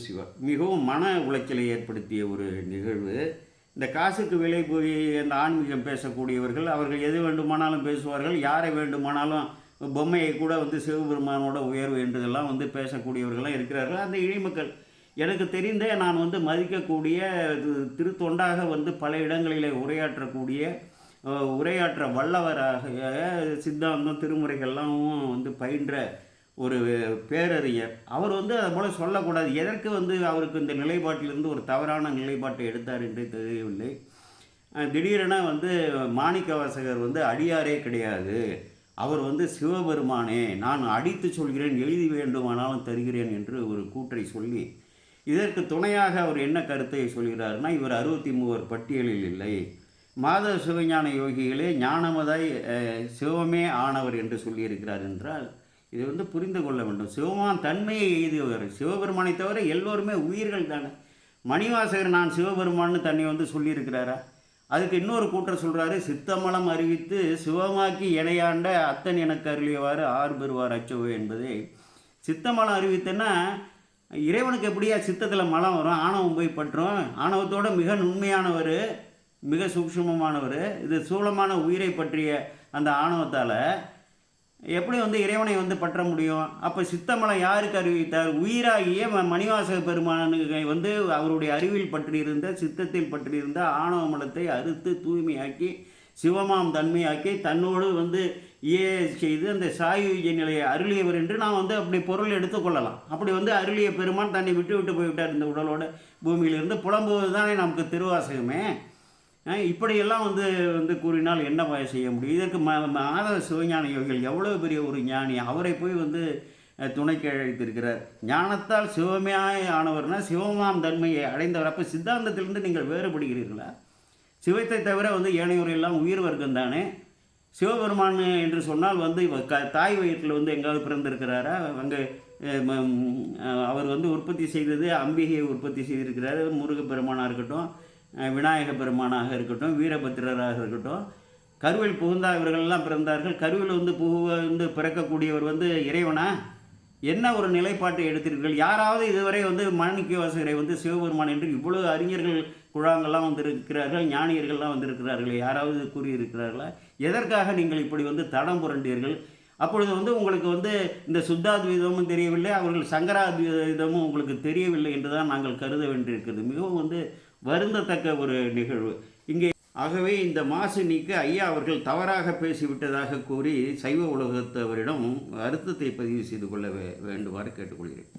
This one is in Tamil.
சிவா. மிகவும் மன உளைச்சலை ஏற்படுத்திய ஒரு நிகழ்வு. இந்த காசுக்கு விலை போய் அந்த ஆன்மீகம் பேசக்கூடியவர்கள், அவர்கள் எது வேண்டுமானாலும் பேசுவார்கள். யாரை வேண்டுமானாலும் பொம்மையை கூட வந்து சிவபெருமானோட உயர்வு என்றதெல்லாம் வந்து பேசக்கூடியவர்கள்லாம் இருக்கிறார்கள். அந்த இழிமக்கள் எனக்கு தெரிந்த நான் வந்து மதிக்கக்கூடிய திருத்தொண்டாக வந்து பல இடங்களிலே உரையாற்றக்கூடிய உரையாற்ற வல்லவராக சித்தாந்தம் திருமுறைகள்லாம் வந்து பயின்ற ஒரு பேரறிஞர். அவர் வந்து அதை போல் சொல்லக்கூடாது. எதற்கு வந்து அவருக்கு இந்த நிலைப்பாட்டிலிருந்து ஒரு தவறான நிலைப்பாட்டை எடுத்தார் என்றே தெரியவில்லை. திடீரென வந்து மாணிக்கவாசகர் வந்து அடியாரே கிடையாது, அவர் வந்து சிவபெருமானே, நான் அடித்து சொல்கிறேன், எழுதி வேண்டுமானாலும் தருகிறேன் என்று ஒரு கூற்றை சொல்லி, இதற்கு துணையாக அவர் என்ன கருத்தை சொல்கிறார்னா, இவர் 63 பட்டியலில் இல்லை, மாதவ சிவஞான யோகிகளே ஞானமதாய் சிவமே ஆனவர் என்று சொல்லியிருக்கிறார் என்றால் இதை வந்து புரிந்து கொள்ள வேண்டும். சிவமான் தன்மையை எய்தியவர். சிவபெருமானை தவிர எல்லோருமே உயிர்கள் தானே. மணிவாசகர் நான் சிவபெருமான்னு தன்னை வந்து சொல்லியிருக்கிறாரா? அதுக்கு இன்னொரு கூட்டம் சொல்கிறாரு, சித்தமலம் அறிவித்து சிவமாக்கி இணையாண்ட அத்தன் எனக்கு அருளியவாறு ஆறு பெறுவார் அச்சோவே என்பதே. சித்தமலம் அறிவித்தன்னா இறைவனுக்கு எப்படியா சித்தத்தில் மலம் வரும்? ஆணவம் போய் பற்றும். ஆணவத்தோடு மிக நுண்மையானவர், மிக சூக்ஷ்மமானவர். இது சூலமான உயிரை பற்றிய அந்த ஆணவத்தால் எப்படி வந்து இறைவனை வந்து பற்ற முடியும்? அப்போ சித்தமலம் யாருக்கு அறிவித்தார்? உயிராகிய மணிவாசக பெருமானுக்கு வந்து அவருடைய அறிவில் பற்றியிருந்த, சித்தத்தில் பற்றியிருந்த ஆணவ மலத்தை அறுத்து தூய்மையாக்கி சிவமாம் தன்மையாக்கி தன்னோடு வந்து செய்து அந்த சாயுஜ நிலையை அருளியவர் என்று நாம் வந்து அப்படி பொருள் எடுத்துக்கொள்ளலாம். அப்படி வந்து அருளிய பெருமான் தன்னை விட்டு விட்டு போய்விட்டார் இந்த உடலோட பூமியிலிருந்து. புலம்புவது தானே நமக்கு திருவாசகமே. இப்படியெல்லாம் வந்து கூறினால் என்ன செய்ய முடியும்? இதற்கு மாதவ சிவஞான யோகிகள் எவ்வளோ பெரிய ஒரு ஞானி, அவரை போய் வந்து துணைக்கு அழைத்திருக்கிறார். ஞானத்தால் சிவமையாய் ஆனவர்னா சிவமாம் தன்மையை அடைந்தவர். அப்போ சித்தாந்தத்திலிருந்து நீங்கள் வேறுபடுகிறீர்களா? சிவத்தை தவிர வந்து ஏனையோர் எல்லாம் உயிர் வர்க்கம் தானே. சிவபெருமான் என்று சொன்னால் வந்து தாய் வயிற்றில் வந்து எங்காவது பிறந்திருக்கிறாரா? அங்கே அவர் வந்து உற்பத்தி செய்தது அம்பிகையை உற்பத்தி செய்திருக்கிறார். முருகப்பெருமானாக இருக்கட்டும், விநாயக பெருமானாக இருக்கட்டும், வீரபத்திரராக இருக்கட்டும், கருவில் புகுந்தா இவர்களெல்லாம் பிறந்தார்கள். கருவில் வந்து பிறக்கக்கூடியவர் வந்து இறைவனா? என்ன ஒரு நிலைப்பாட்டை எடுத்திருக்கிறீர்கள்? யாராவது இதுவரை வந்து மாணிக்கவாசகரை வந்து சிவபெருமான் என்று இவ்வளவு அறிஞர்கள் குழாங்கள்லாம் வந்திருக்கிறார்கள், ஞானியர்கள்லாம் வந்திருக்கிறார்கள், யாராவது கூறியிருக்கிறார்களா? எதற்காக நீங்கள் இப்படி வந்து தடம் புரண்டீர்கள்? அப்பொழுது வந்து உங்களுக்கு வந்து இந்த சுத்தாத்வீதமும் தெரியவில்லை, அவர்கள் சங்கராத்வீதமும் உங்களுக்கு தெரியவில்லை என்றுதான் நாங்கள் கருத வேண்டியிருக்கிறது. மிகவும் வந்து வருந்தத்தக்க ஒரு நிகழ்வு இங்கே. ஆகவே இந்த மாசு நீக்க ஐயா அவர்கள் தவறாக பேசிவிட்டதாக கூறி சைவ உலகத்தவரிடம் வருத்தத்தை பதிவு செய்து கொள்ள வேண்டுமாறு கேட்டுக்கொள்கிறேன்.